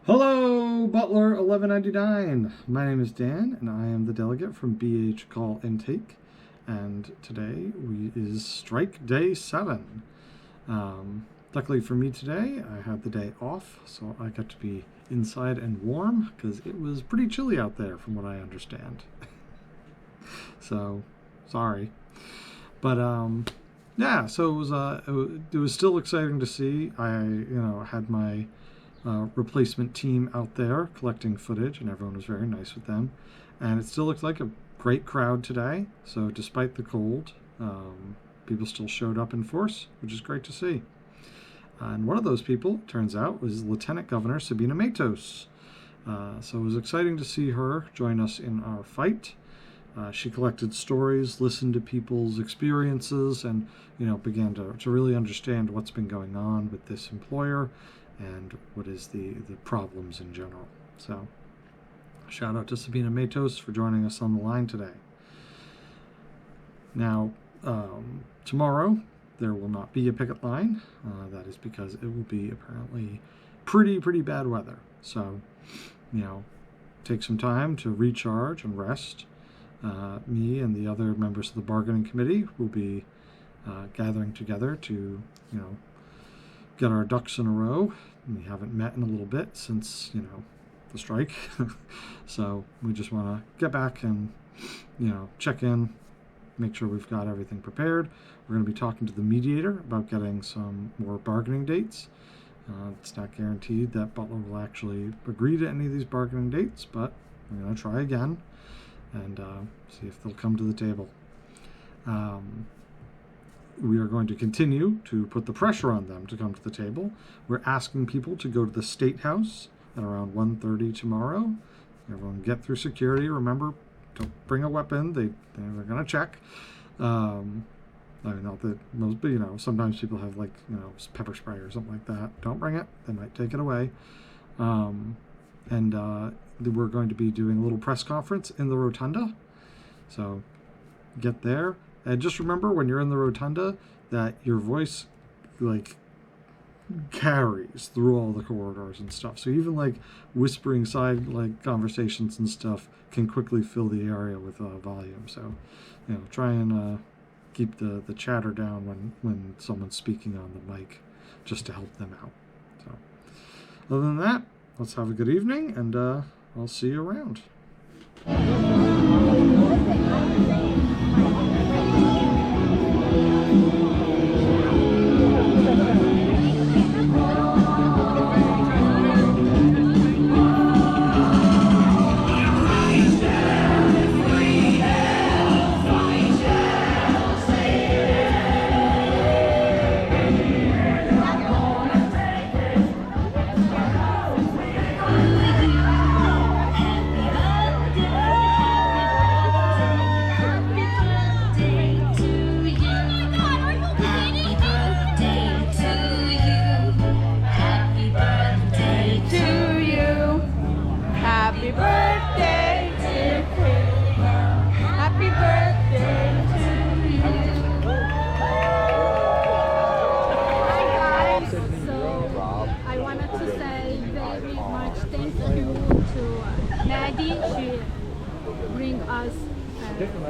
Hello, Butler 1199. My name is Dan, and I am the delegate from BH Call Intake. And today is Strike Day 7. Luckily for me today, I had the day off, so I got to be inside and warm because it was pretty chilly out there, from what I understand. So, sorry, but yeah. So it was still exciting to see. I had my replacement team out there collecting footage, and everyone was very nice with them. And it still looked like a great crowd today. So despite the cold, people still showed up in force, which is great to see. And one of those people, turns out, was Lieutenant Governor Sabina Matos. So it was exciting to see her join us in our fight. She collected stories, listened to people's experiences, and began to really understand what's been going on with this employer and what is the problems in general. So shout out to Sabina Matos for joining us on the line today. Now, tomorrow there will not be a picket line. That is because it will be apparently pretty bad weather. So, take some time to recharge and rest. Me and the other members of the bargaining committee will be gathering together to, get our ducks in a row. We haven't met in a little bit since, the strike. So we just want to get back and, check in, make sure we've got everything prepared. We're going to be talking to the mediator about getting some more bargaining dates. It's not guaranteed that Butler will actually agree to any of these bargaining dates, but we're going to try again and see if they'll come to the table. We are going to continue to put the pressure on them to come to the table. We're asking people to go to the State House at around 1:30 tomorrow. Everyone get through security. Remember, don't bring a weapon. They're going to check. I mean, not that most, but sometimes people have pepper spray or something like that. Don't bring it. They might take it away. And we're going to be doing a little press conference in the rotunda. So get there. And just remember, when you're in the rotunda, that your voice carries through all the corridors and stuff. So even whispering side conversations and stuff can quickly fill the area with volume. So try and keep the chatter down when someone's speaking on the mic, just to help them out. So other than that, let's have a good evening, and I'll see you around.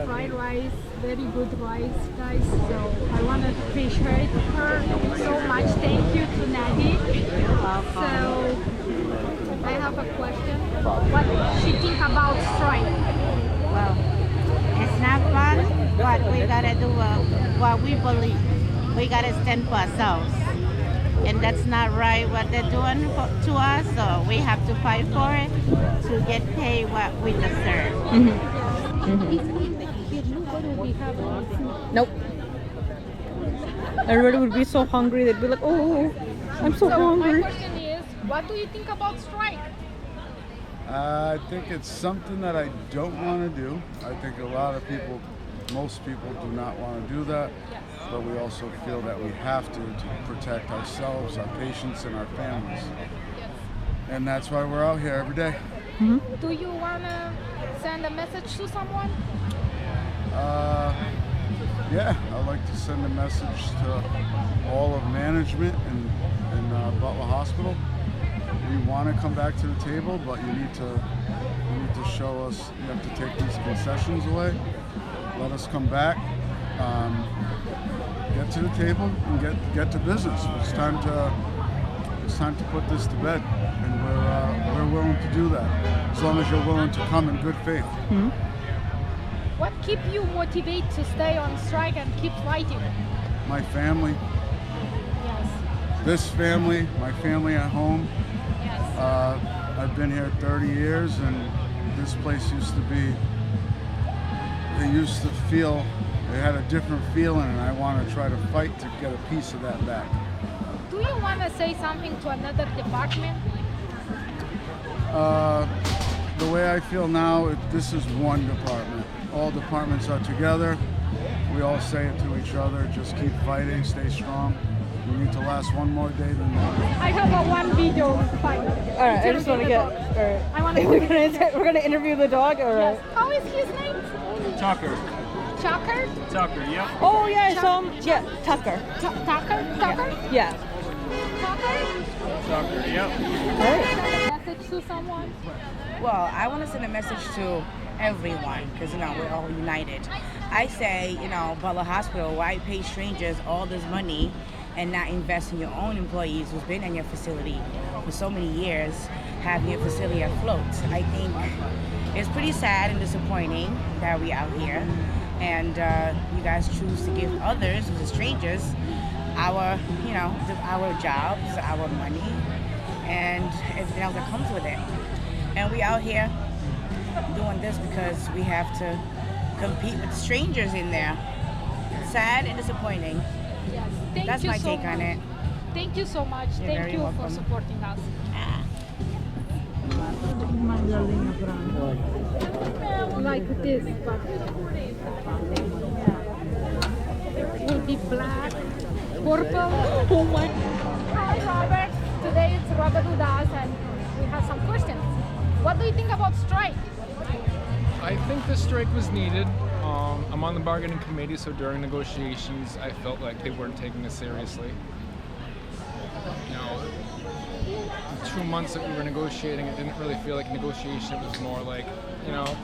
Fried rice, very good rice, guys. So I want to appreciate her so much. Thank you to Nadi. So I have a question. What she think about strike? Well, it's not fun, but we gotta do what we believe. We gotta stand for ourselves, and that's not right what they're doing to us. So we have to fight for it to get paid what we deserve. Nope. Everybody would be so hungry. They'd be like, "Oh, I'm so hungry." My question is, what do you think about strike? I think it's something that I don't want to do. I think most people do not want to do that, but we also feel that we have to protect ourselves, our patients, and our families. And that's why we're out here every day. Do you want to send a message to someone? Yeah, I'd like to send a message to all of management in Butler Hospital we want to come back to the table, but you need to show us. You have to take these concessions away. Let us come back. Get to the table and get to business. It's time to put this to bed, and we're willing to do that as long as you're willing to come in good faith. Hmm? What keep you motivated to stay on strike and keep fighting? My family, Yes. this family, my family at home. Yes. I've been here 30 years, and this place used to be. It used to feel. It had a different feeling, and I want to try to fight to get a piece of that back. Do you want to say something to another department? The way I feel now, this is one department. All departments are together. We all say it to each other. Just keep fighting, stay strong. We need to last one more day than that. I have a one video fight. All right, I just want to get. All right. I want to. We're gonna interview the dog. All right. Yes. How is his name? Tucker. Chucker? Tucker, yep. Oh yeah, I saw him. Yeah, Tucker. Tucker? Tucker? Yeah. Tucker? Tucker, yep. All right. Message to someone? Well, I want to send a message to everyone because, we're all united. I say, Butler Hospital, why pay strangers all this money and not invest in your own employees who's been in your facility for so many years, having your facility afloat? I think it's pretty sad and disappointing that we're out here and you guys choose to give others, who's strangers, our jobs, our money, and everything else that comes with it. And we out here doing this because we have to compete with strangers in there. Sad and disappointing. Yes. Thank That's you my so take much. on it. Thank you so much. You're Thank very you for welcome. supporting us. Like this, but it will be black, purple. Oh my! Hi, Robert. Today it's Robert with us, and we have some questions. What do you think about strike? I think the strike was needed. I'm on the bargaining committee, so during negotiations, I felt like they weren't taking us seriously. The 2 months that we were negotiating, it didn't really feel like negotiation. It was more like,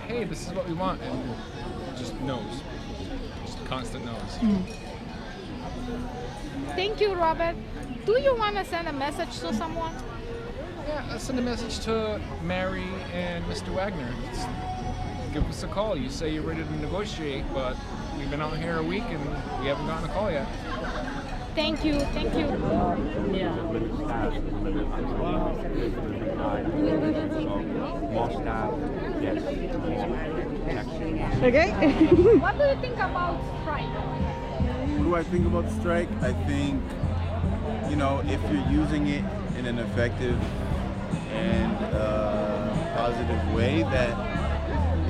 hey, this is what we want, and just no's, just constant no's. Thank you, Robert. Do you want to send a message to someone? Yeah, I'll send a message to Mary and Mr. Wagner. Just give us a call. You say you're ready to negotiate, but we've been out here a week and we haven't gotten a call yet. Thank you. Thank you. Okay. What do you think about strike? What do I think about the strike? I think, if you're using it in an effective and positive way, that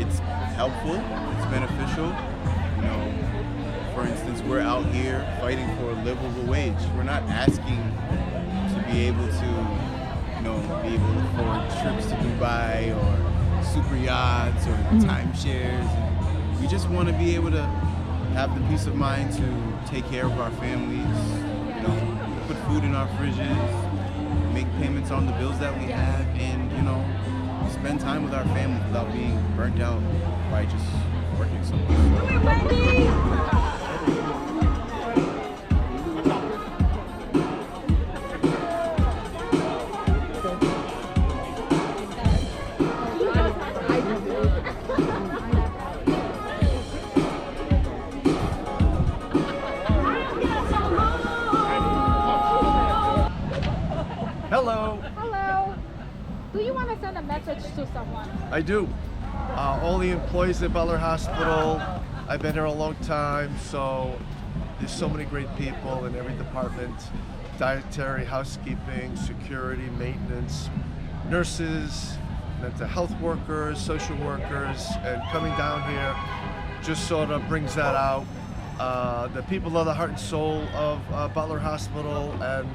it's helpful, it's beneficial. For instance, we're out here fighting for a livable wage. We're not asking to be able to, be able to afford trips to Dubai or super yachts or timeshares. We just want to be able to have the peace of mind to take care of our families, put food in our fridges, make payments on the bills that we have, and, spend time with our families without being burnt out by just working somewhere. Hello. Hello. Do you want to send a message to someone? I do. All the employees at Butler Hospital, I've been here a long time, so there's so many great people in every department. Dietary, housekeeping, security, maintenance, nurses, mental health workers, social workers, and coming down here just sort of brings that out. The people are the heart and soul of Butler Hospital, and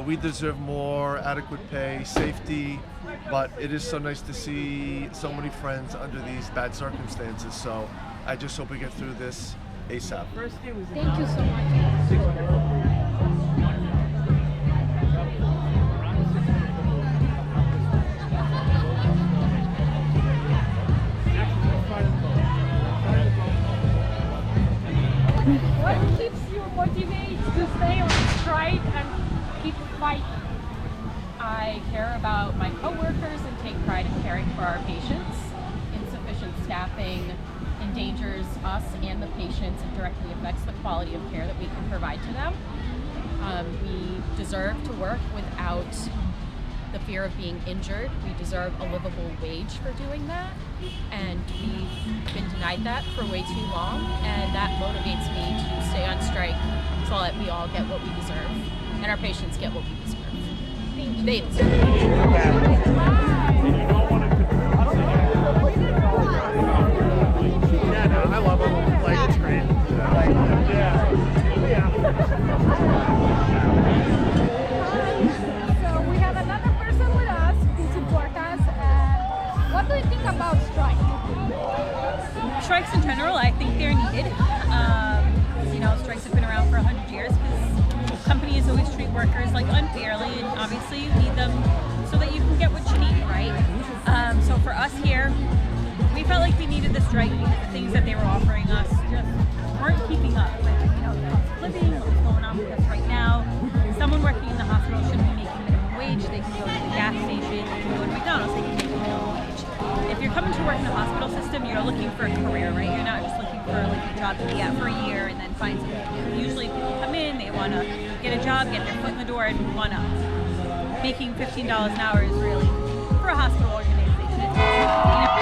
we deserve more adequate pay, safety, but it is so nice to see so many friends under these bad circumstances. So I just hope we get through this ASAP. Thank you so much. I care about my coworkers and take pride in caring for our patients. Insufficient staffing endangers us and the patients and directly affects the quality of care that we can provide to them. We deserve to work without the fear of being injured. We deserve a livable wage for doing that, and we've been denied that for way too long, and that motivates me to stay on strike so that we all get what we deserve and our patients get what we deserve. They deserve. Yeah, no, I love them. Like, it's great. So we have another person with us who supports us. What do you think about strikes? Strikes in general, I think they're needed. Strikes have been around for 100 years because companies always treat workers like unfairly, and obviously you need them so that you can get what you need, right? So for us here, we felt like we needed the strike because the things that they were offering us just weren't keeping up with, the cost of living, what was going on with us right now. Someone working in the hospital shouldn't be making minimum wage. They can go to the gas station, they can go to McDonald's, they can make minimum wage. If you're coming to work in the hospital system, you're looking for a career, right? You're not just looking for like a job to be at for a year and then find something new. Usually people come in, they want to get a job, get their foot in the door, and move on up. Making $15 an hour is really, for a hospital organization, it's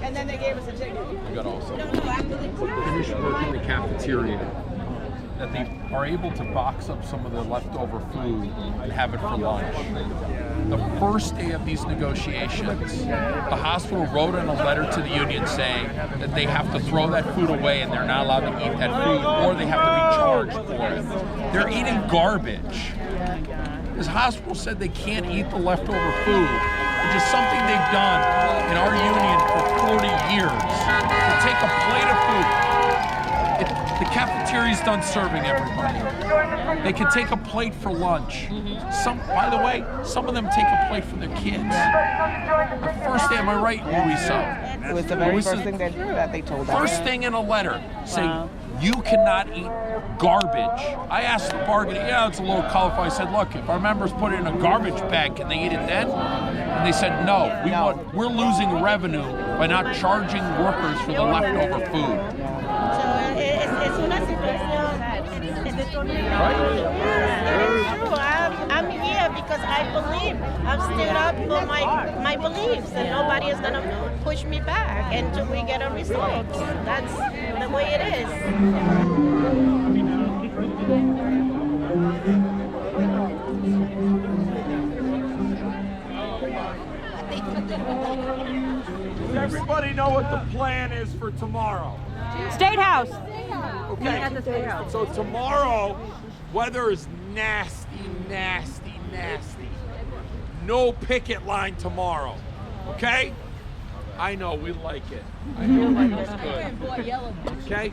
And then they gave us a ticket. You got also finish work in the cafeteria, that they are able to box up some of the leftover food and have it for lunch. The first day of these negotiations, the hospital wrote in a letter to the union saying that they have to throw that food away and they're not allowed to eat that food, or they have to be charged for it. They're eating garbage. This hospital said they can't eat the leftover food, which is something they've done in our union for 40 years. To take a plate of food. The cafeteria's done serving everybody. They can take a plate for lunch. By the way, some of them take a plate for their kids. The first day, am I right, Louisa? It was the very first thing that they told us. First thing in a letter, saying you cannot eat garbage. I asked the bargaining, it's a little colorful. I said, look, if our members put it in a garbage bag, can they eat it then? And they said, no. We're losing revenue by not charging workers for the leftover food. Es una situación. It's true. I'm here because I believe. I've stood up for my beliefs, and nobody is gonna push me back until we get a result. That's the way it is. Does everybody know what the plan is for tomorrow? State House. Okay. So tomorrow, weather is nasty, nasty, nasty. No picket line tomorrow. Okay? I know, we like it. I know it's good. Okay?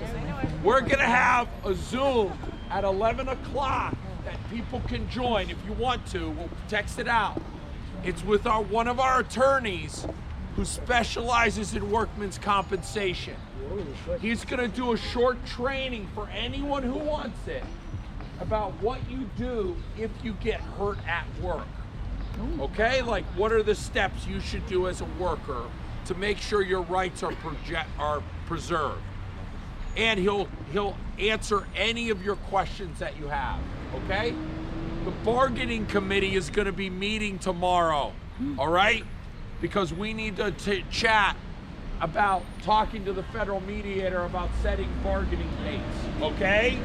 We're gonna have a Zoom at 11 o'clock that people can join if you want to. We'll text it out. It's with one of our attorneys who specializes in workman's compensation. He's gonna do a short training for anyone who wants it about what you do if you get hurt at work. Okay, like what are the steps you should do as a worker to make sure your rights are preserved. And he'll answer any of your questions that you have, okay? The bargaining committee is going to be meeting tomorrow, all right? Because we need to chat about talking to the federal mediator about setting bargaining dates, okay?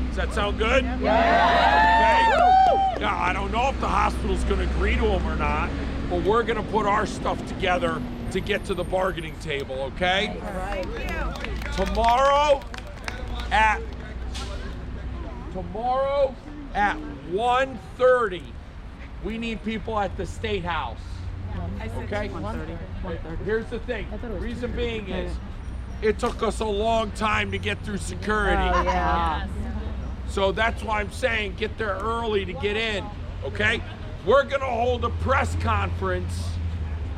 Does that sound good? Yeah. Okay? Now, I don't know if the hospital's going to agree to them or not, but we're going to put our stuff together to get to the bargaining table, okay? All right. Tomorrow at 1:30, we need people at the State House. Okay? 1:30. Here's the thing. Reason being is it took us a long time to get through security. Oh, yeah. So that's why I'm saying get there early to get in. Okay? We're gonna hold a press conference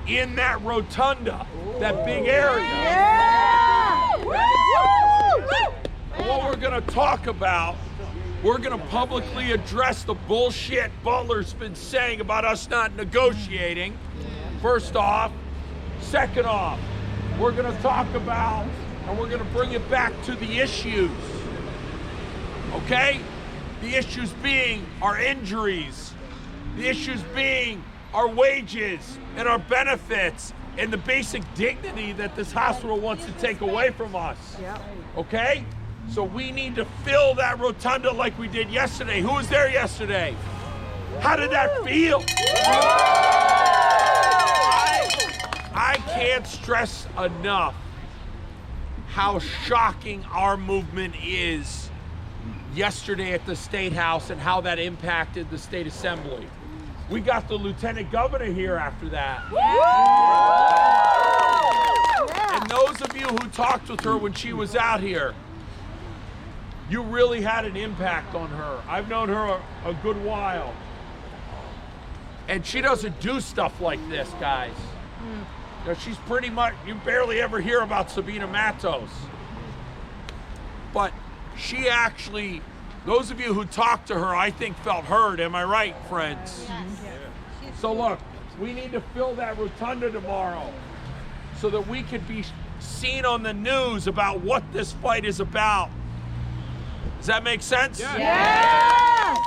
in that rotunda, that big area. And what we're gonna talk about, we're gonna publicly address the bullshit Butler's been saying about us not negotiating, first off. Second off, we're gonna talk about, and we're gonna bring it back to the issues, okay? The issues being our injuries, the issues being our wages and our benefits and the basic dignity that this hospital wants to take away from us, okay? So we need to fill that rotunda like we did yesterday. Who was there yesterday? How did that feel? I can't stress enough how shocking our movement is yesterday at the State House and how that impacted the State Assembly. We got the Lieutenant Governor here after that. And those of you who talked with her when she was out here, you really had an impact on her. I've known her a good while. And she doesn't do stuff like this, guys. You know, she's pretty much, you barely ever hear about Sabina Matos. But she actually, those of you who talked to her, I think felt heard. Am I right, friends? Yes. So look, we need to fill that rotunda tomorrow so that we can be seen on the news about what this fight is about. Does that make sense? Yes.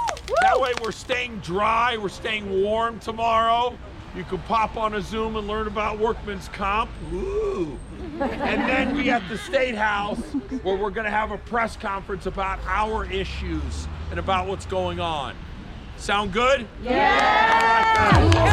That way we're staying dry, we're staying warm tomorrow. You can pop on a Zoom and learn about workman's comp. Ooh. And then be at the State House where we're gonna have a press conference about our issues and about what's going on. Sound good? Yeah. All right, guys.